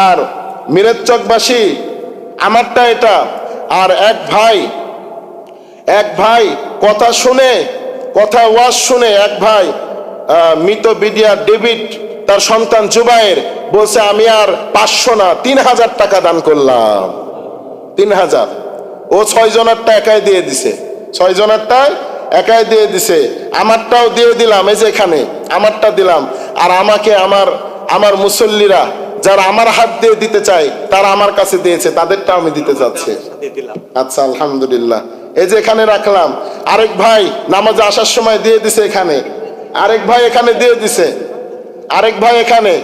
আর মিরেরচকবাসী আমারটা এটা। আর এক ভাই কথা শুনে, কথা ওয়াজ শুনে এক ভাই মৃত বিডিআর ডেভিড তার সন্তান জুবায়ের বলছে আমি আর 500 না 3000 টাকা দান করলাম। 3000। ও 6 জনেরটা একাই দিয়ে দিছে, 6 জনেরটাই একাই দিয়ে দিছে। আমারটাও দিয়ে দিলাম, এই যে এখানে আমারটা দিলাম। আর আমাকে আমার মুসল্লিরা যারা আমার হাত দিয়ে দিতে চায় তারা আমার কাছে দিয়েছে, তাদেরটা আমি দিতে চাচ্ছি। আচ্ছা, আলহামদুলিল্লাহ। এই যে এখানে রাখলাম। আরেক ভাই নামাজে আসার সময় দিয়ে দিছে এখানে, আরেক ভাই এখানে দিয়ে দিছে, আরেক ভাই এখানে।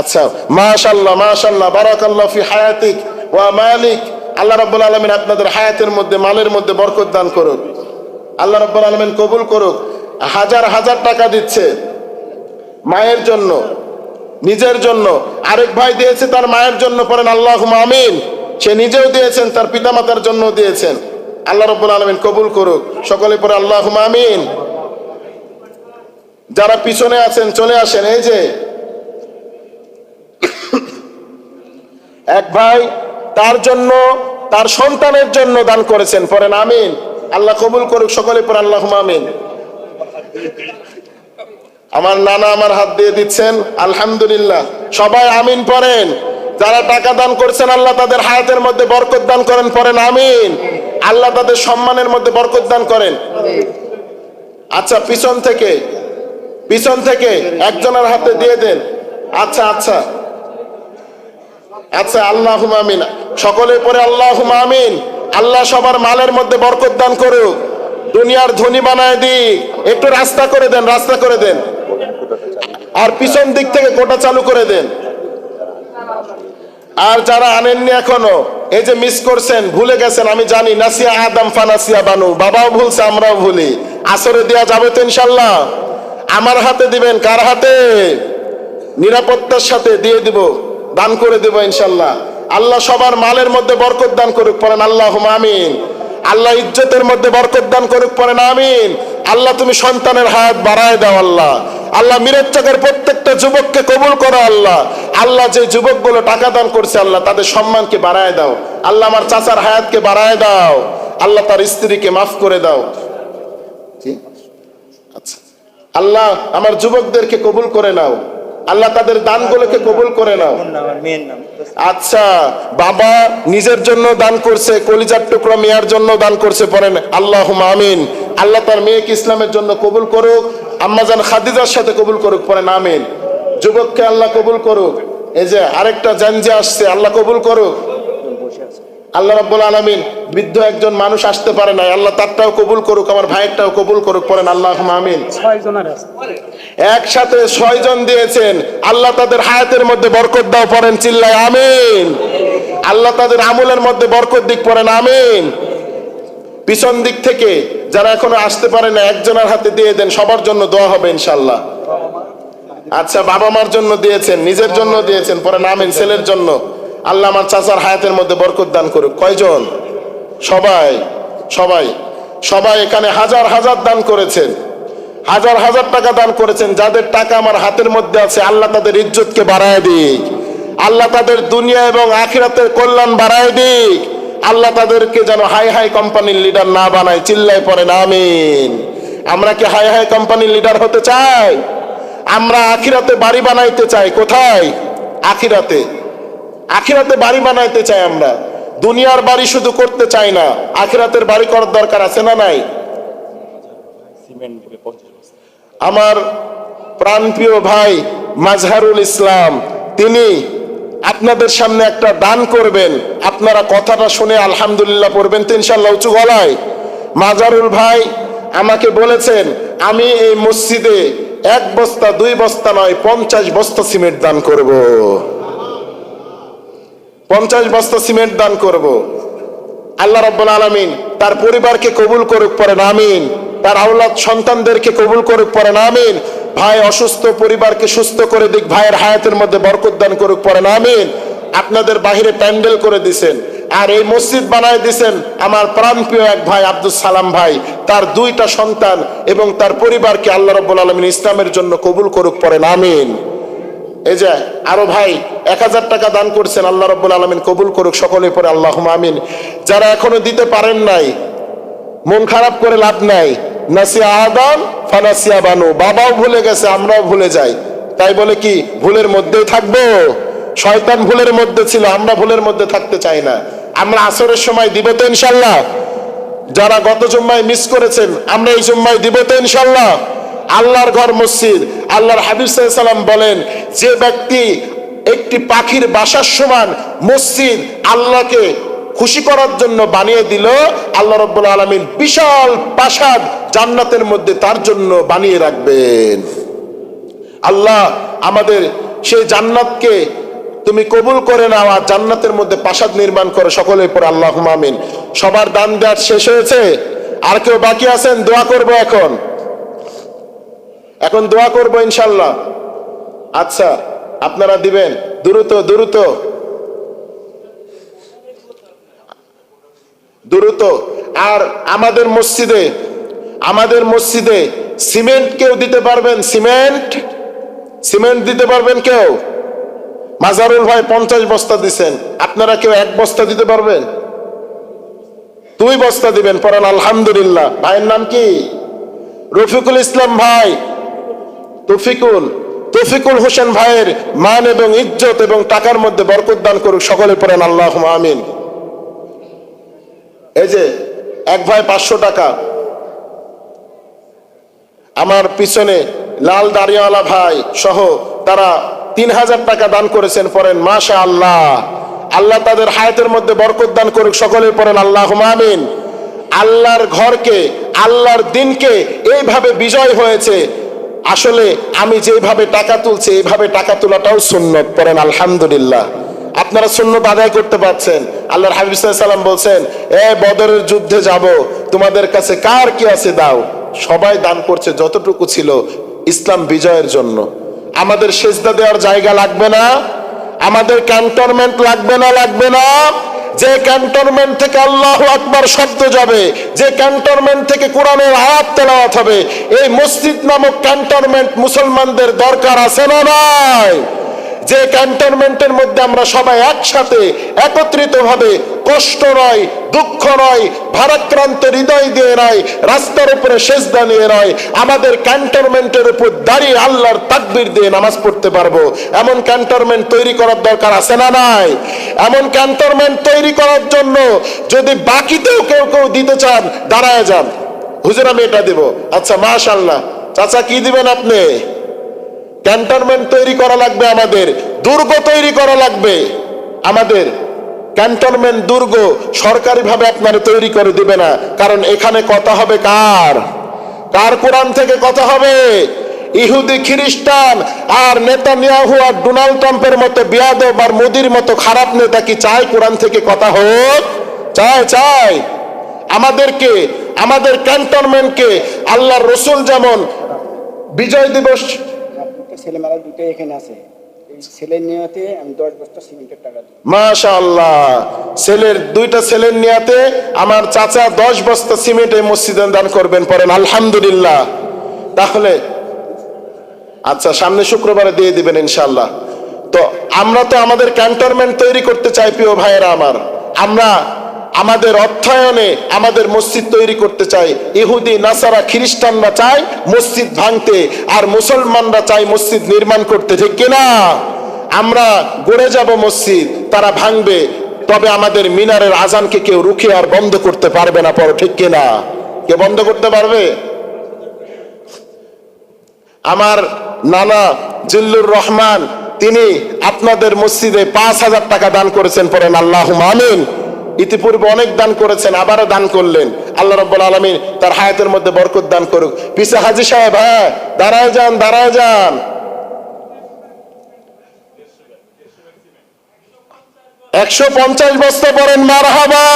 আচ্ছা, মাশাআল্লাহ মাশাআল্লাহ, বারাকাল্লাহু ফি হায়াতিক ওয়া মালিক। আল্লাহ রাব্বুল আলামিন আপনাদের হায়াতের মধ্যে, মালের মধ্যে বরকত দান করুক। আল্লাহ রাব্বুল আলামিন কবুল করুক। হাজার হাজার টাকা দিচ্ছে মায়ের জন্য, নিজের জন্য। আরেক ভাই দিয়েছে তার মায়ের জন্য, পড়েন আল্লাহুম্মা আমিন। সে নিজেও দিয়েছেন, তার পিতামাতার জন্য দিয়েছেন। আল্লাহ রাব্বুল আলামিন কবুল করুক। সকলে পড়ে আল্লাহুম্মা আমিন। যারা পিছনে আছেন চলে আসেন। এই যে এক ভাই তার জন্য, তার সন্তানের জন্য দান করেছেন, পড়েন আমিন। আল্লাহ কবুল করুক। সকলে পড়ে আল্লাহুম্মা আমিন। আমার নানা আমার হাত দিয়ে দিচ্ছেন, আলহামদুলিল্লাহ। সবাই আমিন পড়েন। যারা টাকা দান করছেন আল্লাহ তাদের হায়াতের মধ্যে বরকত দান করেন, পড়েন আমিন। আল্লাহ তাদের সম্মানের মধ্যে বরকত দান করেন। আচ্ছা, পিছন থেকে একজনের হাতে দিয়ে দেন। আচ্ছা আচ্ছা আচ্ছা, আল্লাহুম্মা আমিন। সকলে পড়ে আল্লাহুম্মা আমিন। আল্লাহ সবার মালের মধ্যে বরকত দান করুক, দুনিয়ার ধনী বানায় দিক। একটু রাস্তা করে দেন, রাস্তা করে দেন। আর পিছন দিক থেকে কোটা চালু করে দেন। আর যারা আনেননি এখনো, এই যে মিস করছেন, ভুলে গেছেন, আমি জানি, নাসিয়া আদম ফানাসিয়া বানু, বাবাও ভুলছে আমরাও ভুলি। আসরে দেওয়া যাবে তো ইনশাল্লাহ? আমার হাতে দিবেন। কার হাতে? নিরাপত্তার সাথে দিয়ে দিব, দান করে দেব ইনশাল্লাহ। আল্লাহ সবার মালের মধ্যে বরকত দান করুক, পড়েন আল্লাহুম্মা আমিন। আল্লাহ ইজ্জতের মধ্যে বরকত দান করুক, পড়েন আমিন। আল্লাহ তুমি সন্তানের হায়াত বাড়ায় দাও আল্লাহ। আল্লাহ মিরেরচকের প্রত্যেকটা যুবককে কবুল করো আল্লাহ। আল্লাহ যে যুবকগুলো টাকা দান করছে আল্লাহ তাদের সম্মানকে বাড়ায় দাও আল্লাহ। আমার চাচার হায়াতকে বাড়ায় দাও আল্লাহ, তার স্ত্রীকে মাফ করে দাও। আচ্ছা আল্লাহ, আমার যুবকদেরকে কবুল করে নাও আল্লাহ, তাদের দানগুলোকে কবুল করে নাও। আচ্ছা, বাবা নিজের জন্য দান করছে, কলিজার টুকরা মেয়ের জন্য দান করছে, পড়েন আল্লাহুম্মা আমিন। আল্লাহ তার মেয়েকে ইসলামের জন্য কবুল করুক, আম্মাজান খাদিজার সাথে কবুল করুক, পড়েন আমিন। যুবককে আল্লাহ কবুল করুক। এই যে আরেকটা জানজে আসছে, আল্লাহ কবুল করুক। আল্লাহ রাব্বুল আলামিন, বৃদ্ধ একজন মানুষ আসতে পারে না, আল্লাহ তারটাও কবুল করুক, আমার ভাইয়েরটাও কবুল করুক, পড়েন আল্লাহুম্মা আমিন। 6 জনের একসাথে 6 জন দিয়েছেন, আল্লাহ তাদের হায়াতের মধ্যে বরকত দাও, পড়েন চিল্লায় আমিন। আল্লাহ তাদের আমলের মধ্যে বরকত দিক, পড়েন আমিন। পিছন দিক থেকে যারা এখনো আসতে পারে না একজনের হাতে দিয়ে দেন, সবার জন্য দোয়া হবে ইনশাআল্লাহ। আচ্ছা, বাবা মার জন্য দিয়েছেন, নিজের জন্য দিয়েছেন, পড়েন আমিন। ছেলের জন্য আল্লাহ আমার চাচার হায়াতের মধ্যে বরকত দান করুক। কয়জন? সবাই সবাই সবাই এখানে হাজার হাজার দান করেছেন, হাজার হাজার টাকা দান করেছেন। যাদের টাকা আমার হাতের মধ্যে আছে আল্লাহ তাদের ইজ্জতকে বাড়ায় দিক, আল্লাহ তাদের দুনিয়া এবং আখিরাতের কল্যাণ বাড়ায় দিক। আল্লাহ তাদেরকে যেন হাই হাই কোম্পানির লিডার না বানায়, চিল্লায় পড়েন আমিন। আমরা কি হাই হাই কোম্পানির লিডার হতে চাই? আমরা আখিরাতে বাড়ি বানাইতে চাই। কোথায়? আখিরাতে। আখিরাতে বাড়ি বানাইতে চাই আমরা, দুনিয়ার বাড়ি শুধু করতে চাই না, আখিরাতের বাড়ি করার দরকার আছে না নাই? আমার প্রাণপ্রিয় ভাই মাজহারুল ইসলাম, তিনি আপনাদের সামনে একটা দান করবেন। আপনারা কথাটা শুনে আলহামদুলিল্লাহ পড়বেন তো ইনশাআল্লাহ উঁচু গলায়। মাজহারুল ভাই আমাকে বলেছেন আমি এই মসজিদে 1 বস্তা 2 বস্তা নয় 50 বস্তা সিমেন্ট দান করব, 50 বস্তা সিমেন্ট দান করব। আল্লাহ রাব্বুল আলামিন তার পরিবারকে কবুল করুক, পড়েন আমিন। তার আওলাদ সন্তানদেরকে কবুল করুক, পড়েন আমিন। ভাই অসুস্থ, পরিবারকে সুস্থ করে দিক, ভাইয়ের হায়াতের মধ্যে বরকত দান করুক, পড়েন আমিন। আপনাদের বাহিরে প্যান্ডেল করে দিছেন আর এই মসজিদ বানায় দিছেন আমার প্রাণপ্রিয় এক ভাই আব্দুল সালাম ভাই, তার 2টা সন্তান এবং তার পরিবারকে আল্লাহ রাব্বুল আলামিন ইসলামের জন্য কবুল করুক, পড়েন আমিন। এই যে আরো ভাই 1000 টাকা দান করছেন, আল্লাহ রাব্বুল আলামিন কবুল করুক সকলে পরে আল্লাহুম্মা আমিন। যারা এখনো দিতে পারেন নাই, মন খারাপ করে লাভ নাই। নাসিয়া আদম ফানাসিয়া বানু, বাবাও ভুলে গেছে, আমরাও ভুলে যাই, তাই বলে কি ভুলের মধ্যেই থাকবো? শয়তান ভুলের মধ্যে ছিল, আমরা ভুলের মধ্যে থাকতে চাই না। আমরা আসরের সময় দিব তো ইনশাল্লাহ? যারা গত জুম্মায় মিস করেছেন, আমরা এই জুম্মায় দিব তো ইনশাল্লাহ? আল্লাহর ঘর মসজিদ, আল্লাহর হাবিব সাল্লাল্লাহু আলাইহি সাল্লাম বলেন, যে ব্যক্তি একটি পাখির বাসার সমান মসজিদ আল্লাহকে খুশি করার জন্য বানিয়ে দিল, আল্লাহ রাব্বুল আলামিন বিশাল প্রাসাদ জান্নাতের মধ্যে তার জন্য বানিয়ে রাখবেন। আল্লাহ আমাদের সেই জান্নাতকে তুমি কবুল করে নাও, আর জান্নাতের মধ্যে প্রাসাদ নির্মাণ করে সকলের পর আল্লাহুম্মা আমিন। সবার দান দেওয়ার শেষ হয়েছে? আর কেউ বাকি আছেন? দোয়া করব এখন দোয়া করব ইনশাল্লাহ। আচ্ছা, আপনারা দিবেন দ্রুত দ্রুত দ্রুত। আর আমাদের মসজিদে সিমেন্ট কেউ দিতে পারবেন? সিমেন্ট দিতে পারবেন কেউ? মাজারুল ভাই 50 বস্তা দিছেন, আপনারা কেউ 1 বস্তা দিতে পারবেন? 2 বস্তা দিবেন, পড়েন আলহামদুলিল্লাহ। ভাইয়ের নাম কি? রফিকুল ইসলাম ভাই, তৌফিকুল হোসেন ভাইয়ের মান এবং ইজ্জত এবং টাকার মধ্যে বরকত দান করুক সকলে পড়েন আল্লাহুম্মা আমিন। এই যে এক ভাই 500 টাকা, আমার পিছনে লাল দাড়িওয়ালা ভাই সহ তারা 3000 টাকা দান করেছেন, পড়েন মাশাআল্লাহ। আল্লাহ তাদের হায়াতের মধ্যে বরকত দান করুক সকলে পড়েন আল্লাহুম্মা আমিন। আল্লাহর ঘরকে, আল্লাহর দিনকে এইভাবে বিজয় হয়েছে। আসলে আমি যেভাবে টাকা তুলছি, এইভাবে টাকা তোলাটাও সুন্নত, পড়েন আলহামদুলিল্লাহ। আপনারা সুন্নত আদায় করতে পারছেন। আল্লাহর হাবিব সাল্লাল্লাহু আলাইহি ওয়াসাল্লাম বলছেন, বদরের যুদ্ধে যাব, তোমাদের কাছে কার কি আছে দাও। সবাই দান করছে যতটুকু ছিল ইসলাম বিজয়ের জন্য। আমাদের সেজদা দেওয়ার জায়গা লাগবে না? আমাদের ক্যান্টনমেন্ট লাগবে না? যে ক্যান্টনমেন্ট থেকে আল্লাহু আকবার শব্দ যাবে, যে ক্যান্টনমেন্ট থেকে কোরআনের আয়াত তেলাওয়াত হবে, এই মসজিদ নামক ক্যান্টনমেন্ট মুসলমানদের দরকার আছে না নাই? যে ক্যান্টনমেন্টের মধ্যে আমরা সবাই একসাথে একত্রিতভাবে কষ্ট নয়, দুঃখ নয়, ভারাক্রান্ত হৃদয় দিয়ে নয়, রাস্তার উপরে সেজদা নিয়ে নয়, আমাদের ক্যান্টনমেন্টের উপর দাঁড়িয়ে আল্লাহর তাকবীর দিয়ে নামাজ পড়তে পারবো, এমন ক্যান্টনমেন্ট তৈরি করার দরকার আছে না নাই? এমন ক্যান্টনমেন্ট তৈরি করার জন্য যদি বাকিতেও কেউ দিতে চান, দাঁড়ায় যান, হুজুর আমি এটা দেব। আচ্ছা মাশাআল্লাহ। চাচা কি দিবেন আপনি? ক্যান্টনমেন্ট তৈরি করা লাগবে, আমাদের দুর্গ তৈরি করা লাগবে। আমাদের ক্যান্টনমেন্ট দুর্গ সরকারিভাবে আপনারা তৈরি করে দিবে না, কারণ এখানে কথা হবে কার কোরআন থেকে কথা হবে। ইহুদি খ্রিস্টান আর নেতানিয়াহু আর ডোনাল্ড ট্রাম্পের মতো বিয়াদব আর মোদির মতো খারাপ নেতা কি চায় কোরআন থেকে কথা হোক? চায়। আমাদেরকে, আমাদের ক্যান্টনমেন্টকে আল্লাহর রাসূল যেমন বিজয় দিবস, ছেলেমেলা দুটো এখানে আছে, ছেলের নিয়তে আমি 10 বস্তা সিমেন্টের টাকা দিই। মাশাআল্লাহ। দুইটা ছেলের নিয়তে আমার চাচা 10 বস্তা সিমেন্ট এই মসজিদে দান করবেন, পড়েন আলহামদুলিল্লাহ। তাহলে আচ্ছা, সামনে শুক্রবারে দিয়ে দিবেন ইনশাআল্লাহ। তো আমরা তো আমাদের ক্যান্টনমেন্ট তৈরি করতে চাই প্রিয় ভাইয়েরা আমার। আমরা আমাদের অর্থায়নে আমাদের মসজিদ তৈরি করতে চাই। ইহুদি নাসারা খ্রিস্টানরা চায় মসজিদ ভাঙতে, আর মুসলমানরা চায় মসজিদ নির্মাণ করতে, ঠিক কিনা? আমরা গড়ে যাব মসজিদ, তারা ভাঙবে, তবে আমাদের মিনারের আজানকে কেউ রুখে আর বন্ধ করতে পারবে না, পড়ো ঠিক কিনা? কে বন্ধ করতে পারবে? আমার নানা জিল্লুর রহমান, তিনি আপনাদের মসজিদে 5000 টাকা দান করেছেন, পড়েন আল্লাহুম্মা আমিন। ইতিপূর্বে অনেক দান করেছেন, আবারও দান করলেন। আল্লাহ রাব্বুল আলামিন তার হায়াতের মধ্যে বরকত দান করুক। পিছে হাজী সাহেব, হ্যাঁ দাঁড়ায় যান। 150 বস্তা, পড়েন মারহাবা।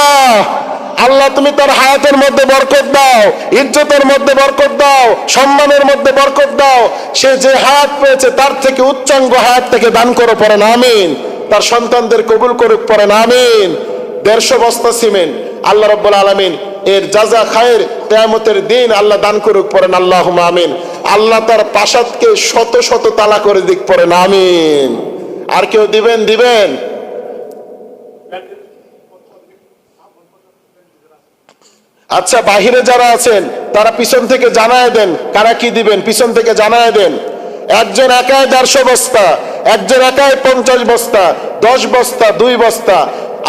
আল্লাহ তুমি তার হায়াতের মধ্যে বরকত দাও, ইজ্জতের মধ্যে বরকত দাও, সম্মানের মধ্যে বরকত দাও। সে যে হায়াত পেয়েছে তার থেকে উচ্চাঙ্গ হায়াত থেকে দান করো, পড়েন আমিন। তার সন্তানদের কবুল করুক, পড়েন আমিন। 150 বস্তা সিমেন্ট আল্লাহ রাব্বুল আলামিন এর জাযা খায়ের কিয়ামতের দিন আল্লাহ দান করুক, পড়েন আল্লাহুম্মা আমিন। আল্লাহ তার প্রাসাদকে শত শত তালা করে দিক, পড়েন আমিন। আর কেউ দিবেন? দিবেন? আচ্ছা, বাহিরে যারা আছেন তারা পিছন থেকে জানায় দেন কারা কি দিবেন, পিছন থেকে জানায় দেন। একজন একাই 150 বস্তা, একজন একাই 50 বস্তা, 10 বস্তা, 2 বস্তা।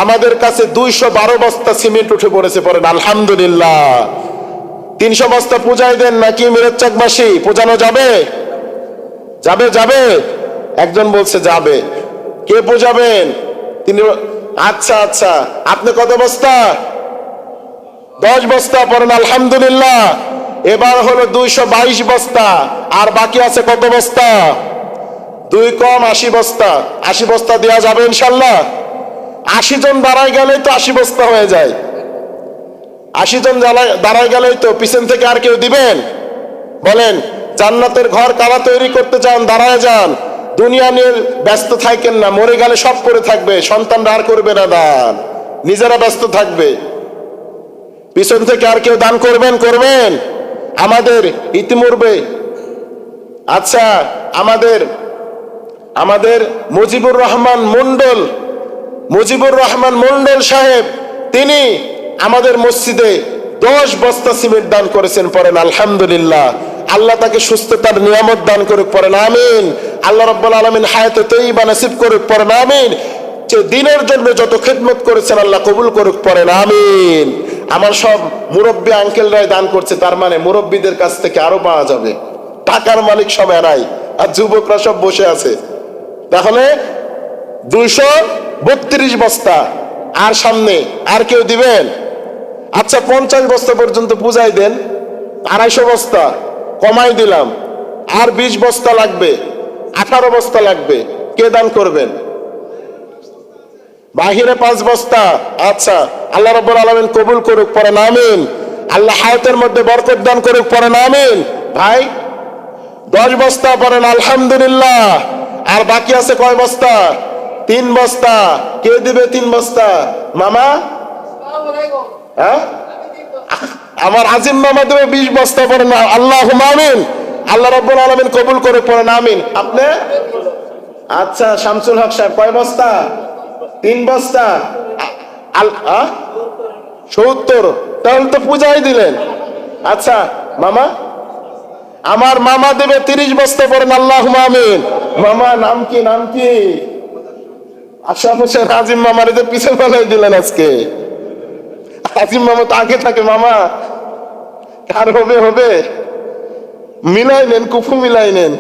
আমাদের কাছে 212 বস্তা সিমেন্ট উঠে পড়েছে, পড়েন আলহামদুলিল্লাহ। 300 বস্তা পূজায় দেন নাকি মিরচকবাসী? পূজানো যাবে? যাবে? যাবে? একজন বলছে যাবে। কে পূজাবেন? তিনি। আচ্ছা আচ্ছা, আপনি কত বস্তা? 10 বস্তা, পড়েন আলহামদুলিল্লাহ। এবার হলো 222 বস্তা। আর বাকি আছে কত বস্তা? 2 কম 80 বস্তা। 80 বস্তা দেওয়া যাবে ইনশাল্লাহ? 80 জন দাঁড়ায় গেলেই তো 80 বস্তা হয়ে যায়। 80 জন দাঁড়ায় গেলেই তো। পিছন থেকে আর কেউ দিবেন? বলেন। জান্নাতের ঘর কারা তৈরি করতে চান? দাঁড়ায় যান। দুনিয়া নিয়ে ব্যস্ত থাকেন না, মরে গেলে সব করে থাকবে, সন্তানরা আর করবে না দান, নিজেরা ব্যস্ত থাকবে। পিছন থেকে আর কেউ দান করবেন? করবেন। আমাদের ইতিমূর্বে, আচ্ছা, আমাদের মুজিবুর রহমান মন্ডল সাহেব, তিনি আমাদের মসজিদে 10 বস্তা সিমেন্ট দান করেছেন, পড়েন আলহামদুলিল্লাহ। আল্লাহ তাকে সুস্থতার নিয়ামত দান করুক, পড়েন আমিন। আল্লাহ রাব্বুল আলামিন হায়াতে তয়্যিবা নসিব করুক, পড়েন আমিন। যে দিনের জন্য যত খেদমত করেছেন আল্লাহ কবুল করুক, পড়েন আমিন। আমার সব মুরব্বী আঙ্কেলরাই দান করছে, তার মানে মুরব্বীদের কাছ থেকে আরো পাওয়া যাবে। টাকার মালিক সব এরাই, আর যুবকরা সব বসে আছে। তাহলে 232 বস্তা। আর সামনে আর কেউ দিবেন? আচ্ছা, 50 বস্তা পর্যন্ত পূজায় দেন। 250 বস্তা কমাই দিলাম। আর 20 বস্তা লাগবে, 18 বস্তা লাগবে। কে দান করবেন? বাহিরে 5 বস্তা। আচ্ছা, আল্লাহ রাব্বুল আলামিন কবুল করুক, পড়েন আমিন। আল্লাহ হায়াতের মধ্যে বরকত দান করুক, পড়েন আমিন। ভাই 10 বস্তা, পড়েন আলহামদুলিল্লাহ। আর বাকি আছে কয় বস্তা? 3 বস্তা। কে দিবে 3 বস্তা? মামা? হ্যাঁ, আমার আজিম মামা দেবে 20 বস্তা, পড়েন আল্লাহুম্মা আমিন। আল্লাহ রাব্বুল আলামিন কবুল করে, পড়েন আমিন। আপনি? আচ্ছা, শামসুল হক সাহেব কয় বস্তা? 3 বস্তা। 70। তাহলে তো পূজাই দিলেন। আচ্ছা মামা, আমার মামা দেবে 30 বস্তা, পড়েন আল্লাহুম্মা আমিন। মামা নাম কি? নাম কি? আশরাফ হোসেন আজিম মামার এদের পিছে ফেলাই দিলেন আজকে। আজিম মামা তো আগে থাকে। মামা কার হবে? হবে মিলাই নেন, কুফু মিলাই নেন।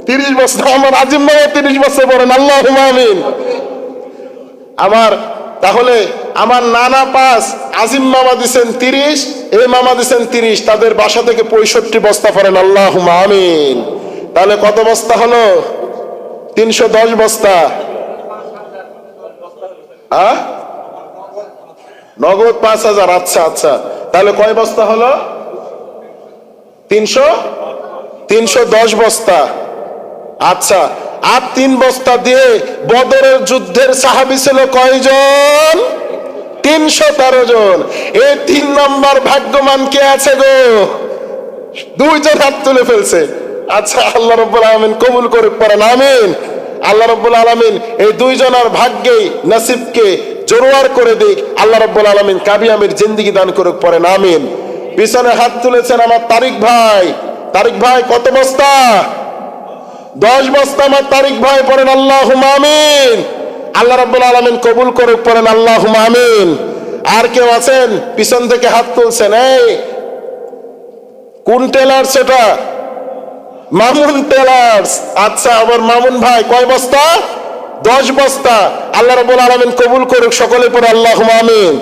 30 বস্তা আমার আজিম মামা, 30 বস্তা, পড়েন আল্লাহুম্মা আমিন। তাহলে আমার নানা 5, আজিম মামা দিছেন 30, এই মামা দিছেন 30, তাদের বাসা থেকে 65 বস্তা, পড়েন আল্লাহুম্মা আমিন। তাহলে কত বস্তা হলো? 310 বস্তা। নগদ 5000। আচ্ছা আচ্ছা, তাহলে কয় বস্তা হলো? 310 বস্তা। আচ্ছা, আর 3 বস্তা দিয়ে বদরের যুদ্ধের সাহাবী ছিল কয়জন? 313 জন। এই 3 নম্বর ভাগ্যবান কে আছে গো? 2 জন হাত তুলে ফেলছে। আচ্ছা, আল্লাহ রাব্বুল আলামিন কবুল করুক, পড়েন আমিন। আল্লাহ রাব্বুল আলামিন এই 2 জনের ভাগ্যেই নসিবকে জোরওয়ার করে দিক। আল্লাহ রাব্বুল আলামিন কামিয়াবির জিন্দেগি দান করুক, পড়েন আমিন। পিছনে হাত তুলেছেন আমার তারিক ভাই। তারিক ভাই কত বস্তা? 10 বস্তা আমার তারিক ভাই, পড়েন আল্লাহুম্মা আমিন। আল্লাহ রাব্বুল আলামিন কবুল করুক, পড়েন আল্লাহুম্মা আমিন। আর কেউ আছেন? পিছন থেকে হাত তুলছেন। এই কোন টেলার্স এটা? মামুন টেলার্স। আচ্ছা, আবার মামুন ভাই কয় বস্তা? 10 বস্তা। আল্লাহ রাব্বুল আলামিন কবুল করুক, সকলে পড়ে আল্লাহুম্মা আমিন।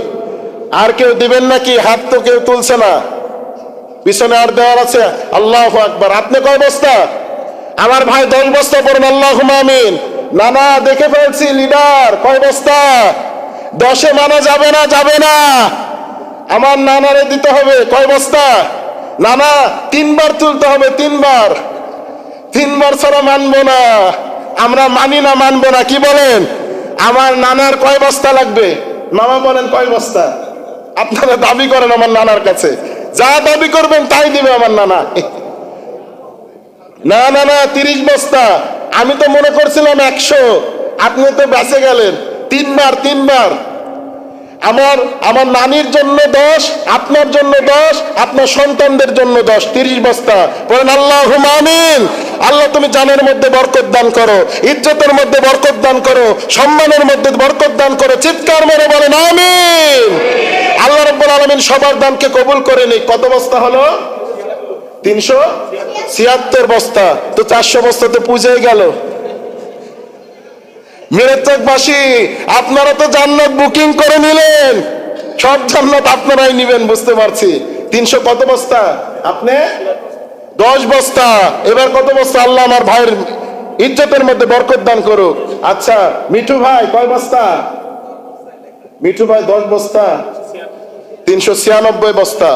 আর কেউ দিবেন নাকি? হাত তো কেউ তুলছে না। পিছনে আর দেওয়ার আছে? আল্লাহু আকবার। আপনি কয় বস্তা? আমার ভাই 10 বস্তা, পড়েন আল্লাহুম্মা আমিন। না না, দেখে ফেলছি লিডার। কয় বস্তা? 10-এ মানা যাবে না, যাবে না। আমার নানারে দিতে হবে। কয় বস্তা? নানা 3 বার তুলতে হবে, 3 বার। 3 বার ছাড়া মানবো না আমরা। মানি না, মানবো না। কি বলেন? আমার নানার কয় বস্তা লাগবে? মামা বলেন কয় বস্তা? আপনারা দাবি করেন আমার নানার কাছে, যা দাবি করবেন তাই দিবে আমার নানা। না না না, 30 বস্তা। আমি তো মনে করছিলাম 100, আপনি তো বেঁচে গেলেন। তিনবার। আমার আমার নানির জন্য 10, আপনার জন্য 10, আপনার সন্তানদের জন্য 10, 30 বস্তা। বলেন আল্লাহুম্মা আমিন। আল্লাহ তুমি জানের মধ্যে বরকত দান করো, ইজ্জতের মধ্যে বরকত দান করো, সম্মানের মধ্যে বরকত দান করো। চিৎকার মেরে বলেন আমিন। আল্লাহ রাব্বুল আলামিন সবার দানকে কবুল করে নিক। কত বস্তা হলো? 376 বস্তা। তো 400 বস্তা তো পূজাই গেল। মিরাজবাসী, আপনারা তো জান্নাত বুকিং করে নিলেন, সব জান্নাত আপনারাই নিবেন, বুঝতে পারছি। 300 কত বস্তা? আপনি 10 বস্তা। এবার কত বস্তা? আল্লাহ আমার ভাইয়ের ইজ্জতের মধ্যে বরকত দান করুক। আচ্ছা, মিঠু ভাই কয় বস্তা? মিঠু ভাই 10 বস্তা। 396 বস্তা।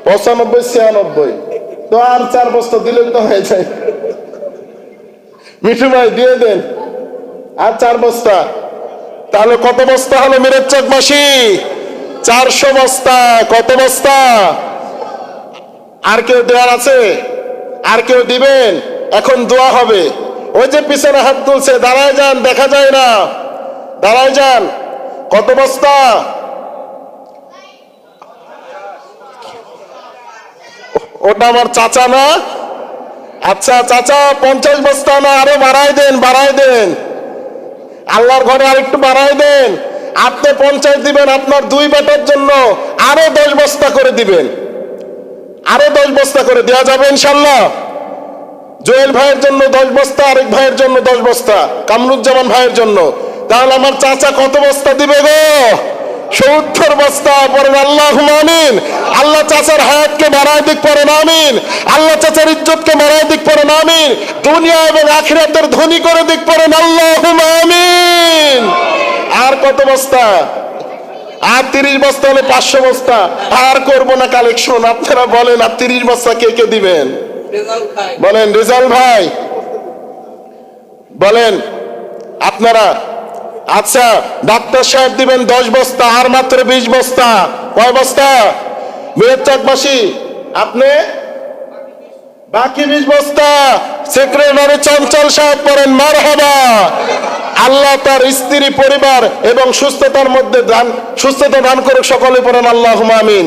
95, 96। তো আর 4 বস্তা দিলেন তো হয়ে যায়। মিঠু ভাই দিয়ে দেন আর 4 বস্তা। তাহলে কত বস্তা হলো মিরাজবাসী? 400 বস্তা। কত বস্তা? আর কেউ দেওয়ার আছে? আর কেউ দিবেন? এখন দোয়া হবে। ওই যে পিছনে হাত তুলছে, দাঁড়ায় যান, দেখা যায় না, দাঁড়ায় যান। কত বস্তা? ওটা আমার চাচা না? আচ্ছা চাচা, 50 বস্তা না, আরো বাড়ায় দেন। আল্লাহর ঘরে আরেকটু বাড়ায় দেন। আপনি 50 দিবেন, আপনার 2 বেটার জন্য আরো 10 বস্তা করে দিবেন। আরো 10 বস্তা করে দেওয়া যাবে ইনশাল্লাহ। জোয়েল ভাইয়ের জন্য 10 বস্তা, আরেক ভাইয়ের জন্য 10 বস্তা, কামরুজ্জামান ভাইয়ের জন্য। তাহলে আমার চাচা কত বস্তা দিবে গো? 70 বস্তা। পড়েন আল্লাহুম্মা আমিন। আল্লাহ চাচার হায়াতকে বাড়ায় দিক, পড়েন আমিন। আল্লাহ চাচার ইজ্জতকে বাড়ায় দিক, পড়েন আমিন। দুনিয়া এবং আখিরাতের ধনী করে দিক, পড়েন আল্লাহুম্মা আমিন। আর কত বস্তা? আর 30 বস্তা হলে 500 বস্তা। আর করবো না কালেকশন। আপনারা বলেন, আর 30 বস্তা কে কে দিবেন? বলেন রেজাল ভাই, বলেন আপনারা। আচ্ছা, ডাক্তার সাহেব দিবেন 10 বস্তা, আর মাত্র 20 বস্তা। কয় বস্তা? মিরাজবাসী আপনি বাকি 20 বস্তা। সেক্রেটারি চঞ্চল সাহেব পড়েন মারহাবা। আল্লাহ তার স্ত্রী, পরিবার এবং সুস্থতার মধ্যে সুস্থতা দান করুক। সকলে পড়েন আল্লাহুম্মা আমিন।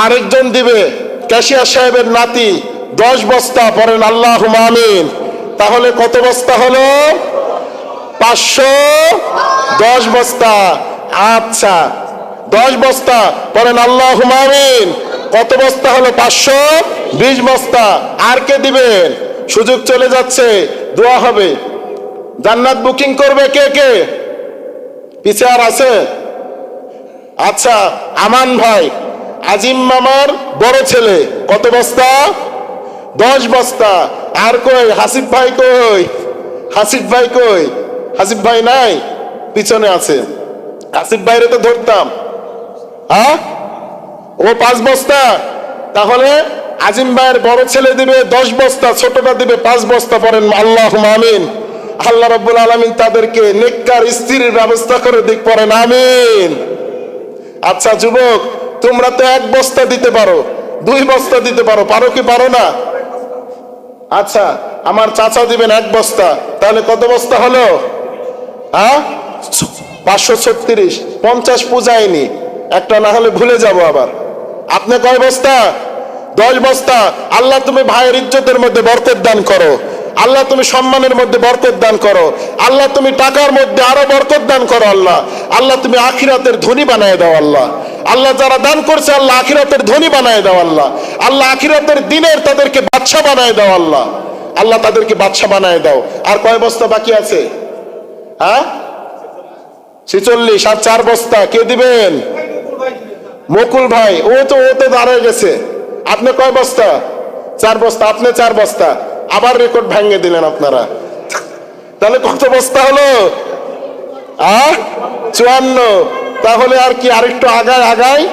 আরেকজন দিবে ক্যাশিয়ার সাহেবের নাতি 10 বস্তা, পড়েন আল্লাহুম্মা আমিন। তাহলে কত বস্তা হলো? 510 বস্তা। আচ্ছা, 10 বস্তা, পড়েন আল্লাহুম্মা আমিন। কত বস্তা হলো? 520 বস্তা। আর কে দিবেন? সুযোগ চলে যাচ্ছে, দোয়া হবে। জান্নাত বুকিং করবে কে কে? পিছে আর আছে? আচ্ছা, আমান ভাই, আজিম মামার বড় ছেলে, কত বস্তা? 10 বস্তা। আর কই? হাসিফ ভাই কই? হাসিফ ভাই কই? হাসিফ ভাই নাই, পিছনে আছে। হাসিফ ভাইরে তো ধরতাম। হ্যাঁ, ও 5 বস্তা। তাহলে আজিম ভাইয়ের বড় ছেলে দিবে 10 বস্তা, ছোটটা দিবে 5 বস্তা। পড়েন আল্লাহুম্মা আমিন। আল্লাহ রাব্বুল আলামিন তাদেরকে নেককার স্ত্রীর ব্যবস্থা করে দিক, পড়েন আমিন। আচ্ছা যুবক, তোমরা তো 1 বস্তা দিতে পারো, 2 বস্তা দিতে পারো, পারো কি পারো না? আচ্ছা, আমার চাচা দিবেন 1 বস্তা। তাহলে কত বস্তা হলো? হ্যাঁ, 536। 50 পূজায়নি, একটা না হলে ভুলে যাব আবার। আপনি কয় বস্তা? 10 বস্তা। আল্লাহ তুমি ভাইয়ের ইজ্জতের মধ্যে বরকত দান করো। আল্লাহ তুমি সম্মানের মধ্যে বরকত দান করো। আল্লাহ তুমি টাকার মধ্যে আরো বরকত দান করো। আল্লাহ আল্লাহ তুমি আখিরাতের ধনী বানায় দাও। আল্লাহ আল্লাহ যারা দান করছে, আল্লাহ আখিরাতের ধনী বানায় দাও। আল্লাহ আল্লাহ আখিরাতের দিনের তাদেরকে বাদশা বানায় দাও। আল্লাহ আল্লাহ তাদেরকে বাদশা বানায় দাও। আর কয় বস্তা বাকি আছে? হ্যাঁ, 46। আর 4 বস্তা কে দিবেন? মুকুল ভাই। ও তো দাঁড়ায় গেছে। আপনি কয় বস্তা? 4 বস্তা। আপনি 4 বস্তা। আবার রেকর্ড ভেঙে দিলেন আপনারা। তাহলে কত বস্তা হলো? 54। তাহলে আর কি, আরেকটু আগায়।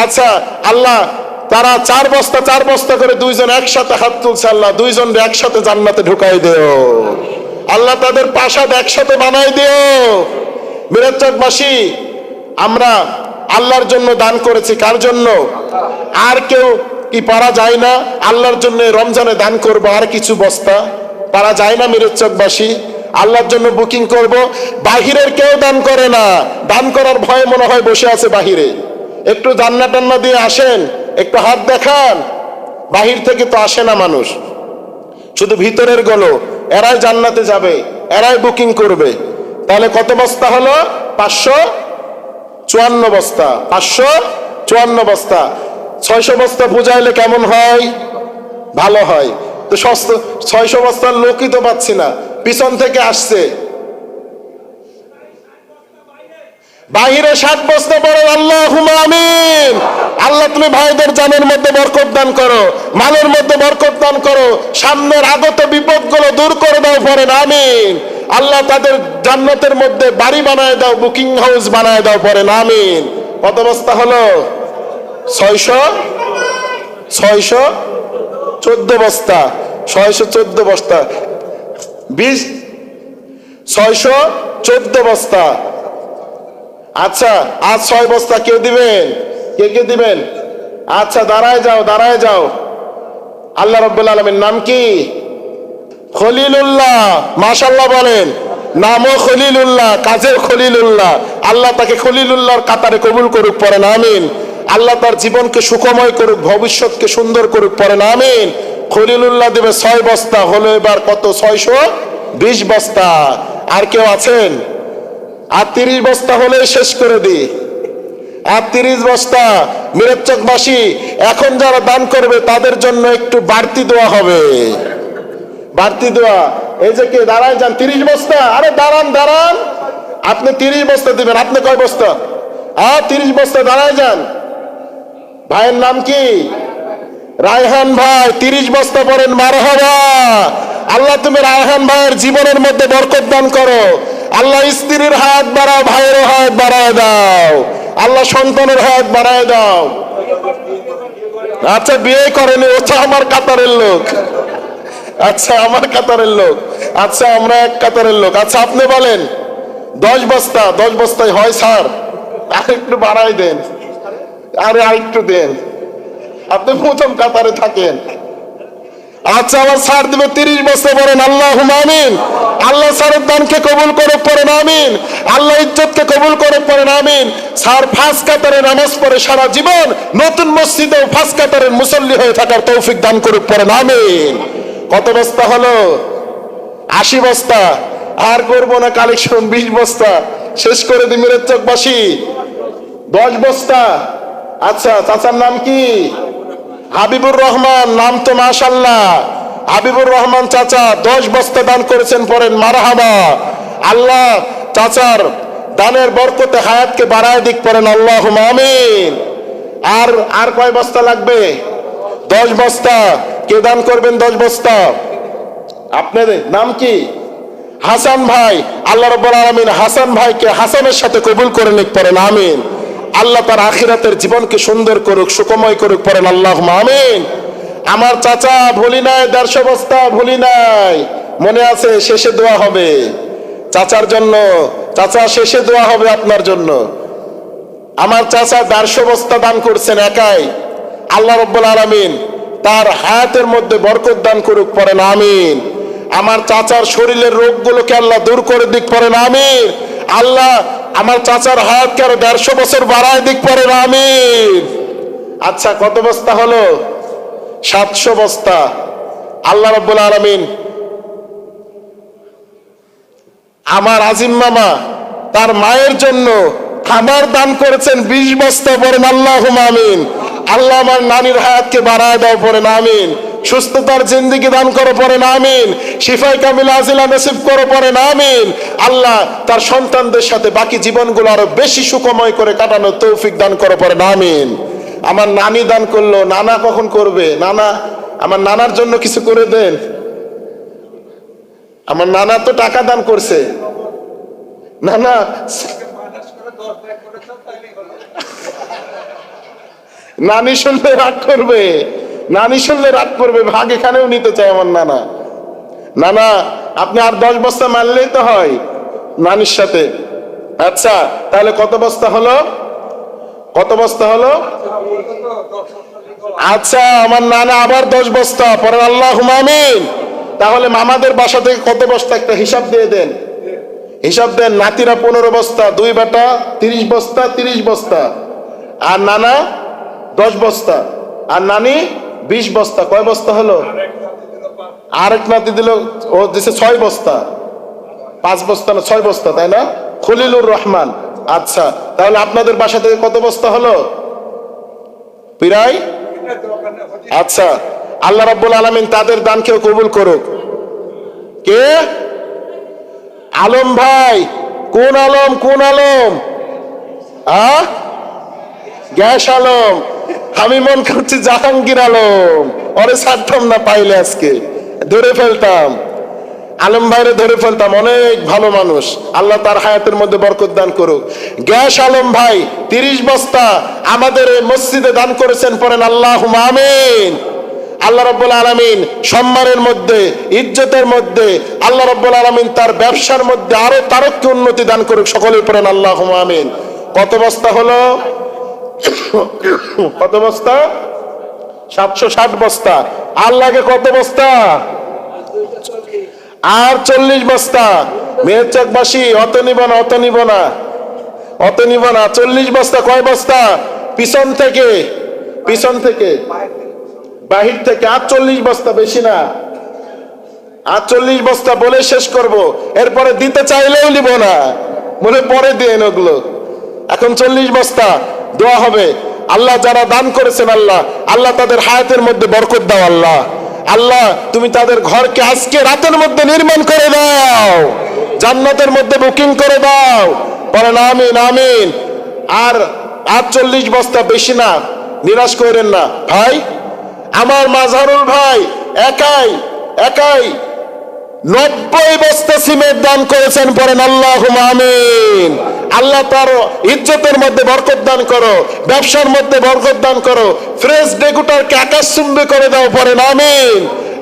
আচ্ছা, আল্লাহ তারা 4 বস্তা করে 2 জন একসাথে হাত তুলছে। আল্লাহ 2 জন একসাথে জান্নাতে ঢুকাই দিও। আল্লাহ তাদের প্রাসাদ একসাথে বানাই দিও। মিরাজবাসী, আমরা আল্লাহর জন্য দান করেছি। কার জন্য? আর কি পারা যায় না আল্লাহর জন্য রমজানে দান করবো আর কিছু বস্তা? পারা যায় না মিরচকবাসী? আল্লাহর জন্য বুকিং করব। বাহিরের কেউ দান করে না, দান করার ভয়ে মনে হয় বসে আছে বাহিরে। একটু জান্নাত টান্না দিয়ে আসেন, একটু হাত দেখান। বাহির থেকে তো আসে না মানুষ, শুধু ভিতরের গুলো, এরাই জান্নাতে যাবে, এরাই বুকিং করবে। তাহলে কত বস্তা হলো? 554 বস্তা। 554 বস্তা। 600 বস্তা বুঝাইলে কেমন হয়? ভালো হয়। তো 600 বস্তার লোকই তো পাচ্ছি না, পিছন থেকে আসছে। বাহিরে 60 বস্তা পড়ে। আল্লাহুম্মা আমিন। আল্লাহ তুমি ভাইদের জানের মধ্যে বরকত দান করো, মালের মধ্যে বরকত দান করো, সামনের আগত বিপদগুলো দূর করে দাও, পড়েন আমিন। আল্লাহ তাদের জান্নাতের মধ্যে বাড়ি বানায় দাও, বুকিং হাউস বানায় দাও, পড়েন আমিন। কত বস্তা হলো? 614 বস্তা। 614 বস্তা। 614 বস্তা। আচ্ছা, আজ 6 বস্তা কেউ দিবেন? কে দিবেন? আচ্ছা, দাঁড়ায় যাও, দাঁড়ায় যাও। আল্লাহ রাব্বুল আলামিন নাম কি? খলিলুল্লাহ। মাশাআল্লাহ বলেন। নামও খলিলুল্লাহ, কাজেও খলিলুল্লাহ। আল্লাহ তাকে খলিলুল্লাহর কাতারে কবুল করুক, পড়েন আমিন। আল্লাহ তার জীবনকে সুখময় করুক, ভবিষ্যৎকে সুন্দর করুক, পড়েন আমিন। খলিলুল্লাহ দেবে 6 বস্তা, হলো এবার কত? 620 বস্তা। আর কেউ আছেন? আর 30 বস্তা হলে শেষ করে দিই। আর 30 বস্তা। মিরচকবাসী এখন যারা দান করবে তাদের জন্য একটু বাড়তি দোয়া হবে, বাড়তি দোয়া। এই যে কে দাঁড়ায় যান, 30 বস্তা। আরে দাঁড়ান, দাঁড়ান। আপনি 30 বস্তা দিবেন। আপনি কয় বস্তা? 30 বস্তা। দাঁড়ায় যান। ভাইয়ের নাম কি? রায়হান ভাই। 30 বস্তা পড়েন মারহাবা। আল্লাহ তুমি রায়হান ভাইয়ের জীবনের মধ্যে বরকত দান করো। আল্লাহ স্ত্রীর হাত বাড়াও, ভাইয়ের হাত বাড়ায় দাও। আল্লাহ সন্তানের হাত বাড়ায় দাও। আচ্ছা, বিয়ে করেনি, ও তো আমার কাতারের লোক। আচ্ছা, আমার কাতারের লোক। আচ্ছা, আমরা এক কাতারের লোক। আচ্ছা, আপনি বলেন 10 বস্তা। 10 বস্তায় হয় স্যার? আর একটু বাড়াই দেন। আরে আরেকটু দেন, আপনি প্রথম কাতারে থাকেন। আচ্ছা, আমার স্যার দিবে 30 বস্তা, পড়েন আল্লাহুম্মা আমিন। আল্লাহ স্যারের দানকে কবুল করে, পড়েন আমিন। আল্লাহ ইজ্জতকে কবুল করে, পড়েন আমিন। স্যার 5 কাতারে নামাজ পড়ে সারা জীবন, নতুন মসজিদেও 5 কাতারের মুসল্লি হয়ে থাকার তৌফিক দান করুক, পড়েন আমিন। কত বস্তা হলো? 80 বস্তা। আর করবো না কালেকশন, 20 বস্তা শেষ করে দিই মিরচকবাসী। 10 বস্তা। আচ্ছা, চাচার নাম কি? হাবিবুর রহমান। নাম তো মাশাআল্লাহ। হাবিবুর রহমান চাচা 10 বস্তা দান করেছেন, পড়েন মারহাবা। আল্লাহ চাচার দানের বরকতে হায়াতকে বাড়ায় দিক, পড়েন আল্লাহুম্মা আমিন। আর কয় বস্তা লাগবে? 10 বস্তা। কে দান করবেন 10 বস্তা? আপনাদের নাম কি? হাসান ভাই। আল্লাহ রাব্বুল আলামিন হাসান ভাইকে হাসানের সাথে কবুল করে নিক, পড়েন আমিন। আল্লাহ তার আখিরাতের জীবনকে সুন্দর করুক, সুখময় করুক, পড়েন আল্লাহুম্মা আমিন। আমার চাচা ভুলি নাই, 150 বস্তা ভুলি নাই। মনে আছে? শেষে দোয়া হবে চাচার জন্য। চাচা, শেষে দোয়া হবে আপনার জন্য। আমার চাচা 150 বস্তা দান করছেন একাই। আল্লাহ রাব্বুল আলামিন তার হায়াতের মধ্যে বরকত দান করুক, পড়েন আমিন। আমার চাচার শরীরের রোগগুলোকে আল্লাহ দূর করে দিক, পড়েন আমিন। আল্লাহ আমার চাচার হায়াতকে আরো 150 বছর বাড়ায় দিক, পড়েন আমিন। আচ্ছা, কত বস্তা হলো? 700 বস্তা। আল্লাহ রাব্বুল আলামিন আমার আজিম মামা তার মায়ের জন্য খাবার দান করেছেন 20 বস্তা, পড়েন আল্লাহুম্মা আমিন। আল্লাহ আমার নানির হায়াতকে বাড়ায় দাও, পড়েন আমিন। সুস্থতার জিন্দেগি দান করো, পড়েন আমিন। শিফায়ে কামিল আজিলা নসিব করো, পড়েন আমিন। আল্লাহ তার সন্তানদের সাথে বাকি জীবনগুলো আরো বেশি সুখময় করে কাটানোর তৌফিক দান করো, পড়েন আমিন। আমার নানি দান করলো, নানা কখন করবে? নানা, আমার নানার জন্য কিছু করে দেন। আমার নানা তো টাকা দান করছে। নানা, নানি শুনলে রাগ করবে, নানি শুনলে রাগ করবে। ভাগ এখানেও নিতে চাই আমার নানা। নানা, আপনি আর 10 বস্তা মানলেই তো হয় নানির সাথে। আচ্ছা, তাহলে কত বস্তা হলো? কত বস্তা হলো? আচ্ছা, আমার নানা আবার 10 বস্তা পরে আল্লাহুম্মা আমিন। তাহলে মামাদের বাসা থেকে কত বস্তা একটা হিসাব দিয়ে দেন, হিসাব দেন। নাতিরা 15 বস্তা, 2 বেটা 30 বস্তা, 30 বস্তা, আর নানা 10 বস্তা, আর নানি 20 বস্তা। কয় বস্তা হলো? আরেক নাতি দিল, ও দিছে 6 বস্তা, 5 বস্তা না 6 বস্তা, তাই না? খলিলুর রহমান। আচ্ছা, তাহলে আপনাদের বাসা থেকে কত বস্তা হলো? প্রায়। আচ্ছা, আল্লাহ রাব্বুল আলামিন তাদের দানকেও কবুল করুক। কে? আলম ভাই। কোন আলম? কোন আলম? গ্যাস আলম। আমি মন করছি জাহাঙ্গীর আলম। ওরে ছাড়তাম না, পাইলে আজকে ধরে ফেলতাম। আলম ভাইরে ধরে ফেলতাম, অনেক ভালো মানুষ। আল্লাহ তার হায়াতের মধ্যে বরকত দান করুক। গ্যাস আলম ভাই 30 বস্তা আমাদের এই মসজিদে দান করেছেন, পড়েন আল্লাহুম্মা আমিন। আল্লাহ রাব্বুল আলামিন সম্মানের মধ্যে, ইজ্জতের মধ্যে আল্লাহ রাব্বুল আলামিন তার ব্যবসার মধ্যে আরো তারক্য উন্নতি দান করুক। সকলেই পড়েন আল্লাহুম্মা আমিন। কত বস্তা হলো? কত বস্তা? 760 বস্তা। আল্লাহকে কত বস্তা? আর 40 বস্তা। মেহেরচকবাসী অত নিব না, অত নিব না, অত নিব না। 40 বস্তা। কয় বস্তা? পিছন থেকে, পিছন থেকে, বাহির থেকে। আর 40 বস্তা, বেশি না। আর 40 বস্তা বলে শেষ করব, এরপরে দিতে চাইলেও নিব না, বলে পরে দিয়ে ওগুলো। এখন 40 বস্তা দোয়া হবে। আল্লাহ যারা দান করেছেন, আল্লাহ আল্লাহ তাদের হায়াতের মধ্যে বরকত দাও। আল্লাহ আল্লাহ তুমি তাদের ঘরকে আজকে রাতের মধ্যে নির্মাণ করে দাও, জান্নাতের মধ্যে বুকিং করে দাও। বলেন আমিন আমিন। আর 40 বস্তা, বেশি না, নিরাশ করেন না ভাই। আমার মাঝারুল ভাই একাই একাই 90 বস্তা সিমেন্ট দান করেছেন, পড়েন আল্লাহুম্মা আমিন। আল্লাহ তার ইজ্জতের মধ্যে বরকত দান করো, ব্যবসার মধ্যে বরকত দান করো। ফ্রেশ ডেকুটারকে আকাশচুম্বী করে দাও, পড়েন আমিন।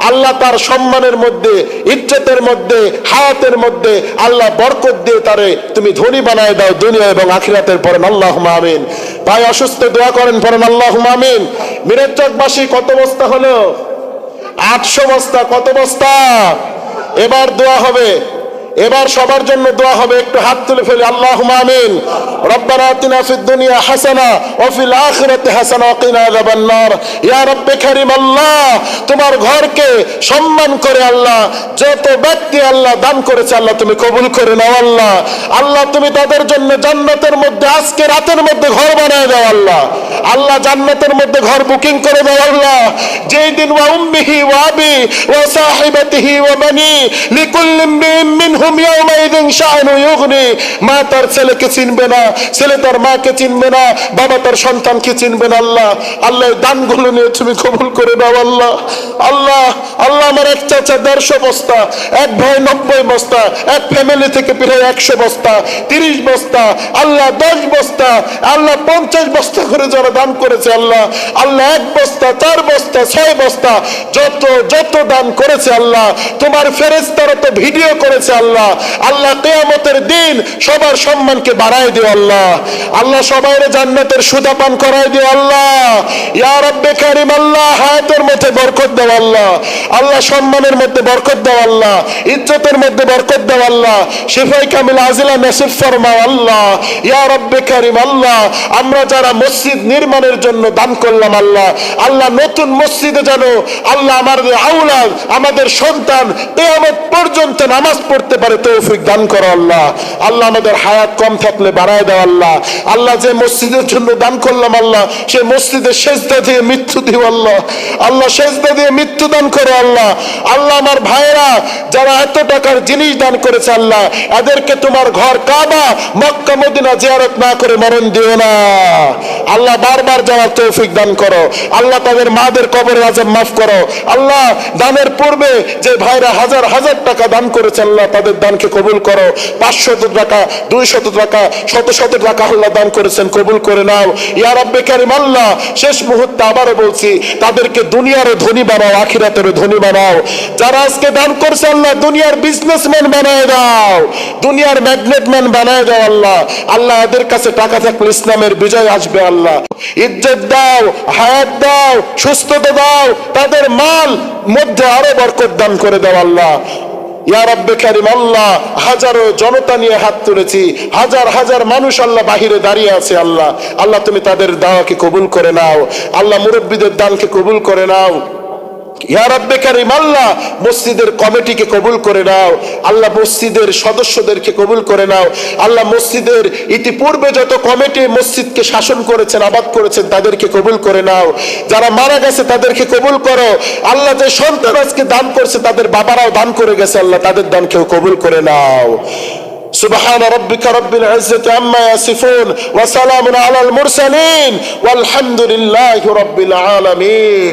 আল্লাহ তার সম্মানের মধ্যে, ইজ্জতের মধ্যে, হায়াতের মধ্যে আল্লাহ বরকত দিয়ে তারে তুমি ধনী বানায় দাও, দুনিয়া এবং আখিরাতের। পড়েন আল্লাহুম্মা আমিন। ভাই অসুস্থ, দোয়া করেন, পড়েন আল্লাহুম্মা আমিন। মিরাজচকবাসী কত বস্তা হলো? 800 বস্তা। কত বস্তা? এবার দোয়া হবে, এবার সবার জন্য দোয়া হবে। একটু হাত তুলে ফেলি, আল্লাহুম্মা আমিন। রব্বানা আতিনা ফিদ দুনিয়া হাসানা ওয়া ফিল আখিরাতি হাসানা ওয়া কিনা আযাবান নার। ইয়া রাব্বে কারীম, আল্লাহ তোমার ঘরকে সম্মান করে আল্লাহ যত ব্যক্তি আল্লাহ দান করেছে, আল্লাহ তুমি কবুল করে নাও। আল্লাহ আল্লাহ তুমি তাদের জন্য জান্নাতের মধ্যে আজকে রাতের মধ্যে ঘর বানায় দাও। আল্লাহ আল্লাহ জান্নাতের মধ্যে ঘর বুকিং করে দাও। আল্লাহ যেই দিন ওয়া উম্মিহি ওয়া আবি ওয়া সাহিবাতিহি ওয়া বানি লিকুল্লি মিনহুম ইয়াউমাইযিন শাআনু ইউগনি। মা তার ছেলেকে চিনবে না, ছেলে তার মাকে চিনবে না, বাবা তার সন্তানকে চিনবে না। আল্লাহ আল্লাহ দানগুলো নিয়ে তুমি কবুল করে দাও। আল্লাহ আল্লাহ আল্লাহ আমার এক চাচা 150 বস্তা, এক ভাই 90 বস্তা, এক ফ্যামিলি থেকে প্রায় 100 বস্তা, 30 বস্তা, আল্লাহ 10 বস্তা, আল্লাহ 50 বস্তা করে যারা দান করেছে, আল্লাহ আল্লাহ 1 বস্তা, 4 বস্তা, 6 বস্তা, যত যত দান করেছে আল্লাহ তোমার ফেরেশতারা তো ভিডিও করেছে। আল্লাহ আল্লাহ কিয়ামতের দিন সবার সম্মানকে বাড়ায় দিও। আল্লাহ আল্লাহ সবাইরে জান্নাতের সুধা পান করায় দিও। আল্লাহ ইয়া রাব্বে কারীম, আল্লাহ হায়াতের মধ্যে বরকত দাও। আল্লাহ আল্লাহ সম্মানের মধ্যে বরকত দাও। আল্লাহ ইজ্জতের মধ্যে বরকত দাও। আল্লাহ শিফায়ে কামিল আজিলা নসিব ফরমাও। আল্লাহ ইয়া রাব্বে কারীম, আল্লাহ আমরা যারা মসজিদ নির্মাণের জন্য দান করলাম, আল্লাহ আল্লাহ নতুন মসজিদে যেন আল্লাহ আমাদের আওলাদ, আমাদের সন্তান কিয়ামত পর্যন্ত নামাজ পড়তে পারে তৌফিক দান করো। আল্লাহ আল্লাহ আমাদের হায়াত কম থাকলে বাড়ায় দাও। আল্লাহ আল্লাহ যে মসজিদের জন্য দান করলাম, আল্লাহ সে মসজিদের সেজদা দিয়ে মৃত্যু দিও। আল্লাহ আল্লাহ সেজদা দিয়ে মৃত্যু দান করো। আল্লাহ আল্লাহ আমার ভাইরা যারা এত টাকার জিনিস দান করেছে, আল্লাহ এদেরকে তোমার ঘর কাবা মক্কা মদিনা জিয়ারত না করে মরণ দিও না। আল্লাহ বারবার যাওয়ার তৌফিক দান করো। আল্লাহ তাদের মাদের কবরের আযাব মাফ করো। আল্লাহ দানের পূর্বে যে ভাইরা হাজার হাজার টাকা দান করেছে, আল্লাহ তাদের দানকে কবুল করো। 500 টাকা, 200 টাকা, শত শত টাকা আল্লাহ দান করেছেন, কবুল করে নাও। ইয়া রাব্বে কারীম, আল্লাহ শেষ মুহূর্তে আবারও বলছি তাদেরকে দুনিয়ারও ধনী বানাও, আখিরাতেরও ধনী বানাও। যারা আজকে দান করছে, আল্লাহ দুনিয়ার বিজনেসম্যান বানায় দাও, দুনিয়ার ম্যাগনেট ম্যান বানায় দাও আল্লাহ। আল্লাহ এদের কাছে টাকা থাকলে ইসলামের বিজয় আসবে আল্লাহ। ইজ্জত দাও, হায়াত দাও, সুস্থতা দাও, তাদের মাল মধ্যে আরো বরকত দান করে দাও আল্লাহ। ইয়া রাব্বে কারীম আল্লাহ, হাজারো জনতা নিয়ে হাত তুলেছি, হাজার হাজার মানুষ আল্লাহ বাহিরে দাঁড়িয়ে আছে আল্লাহ। আল্লাহ তুমি তাদের দাওয়াকে কবুল করে নাও আল্লাহ, মুরব্বীদের দানকে কবুল করে নাও ইয়া রাব্বে কারীম আল্লাহ। মসজিদের কমিটিকে কবুল করে নাও আল্লাহ, মসজিদের সদস্যদেরকে কবুল করে নাও আল্লাহ। মসজিদের ইতিপূর্বে যত কমিটি মসজিদকে শাসন করেছেন, আবাদ করেছেন, তাদেরকে কবুল করে নাও। যারা মারা গেছে তাদেরকে কবুল করো আল্লাহ। যে সন্তান আজকে দান করছে তাদের বাবারাও দান করে গেছে আল্লাহ, তাদের দানকেও কবুল করে নাও। সুবহান রাব্বিকা রাব্বিল ইজ্জাতি আম্মা ইয়াসিফুন ওয়া সালামুন আলাল মুরসালিন ওয়ালহামদুলিল্লাহি রাব্বিল আলামিন।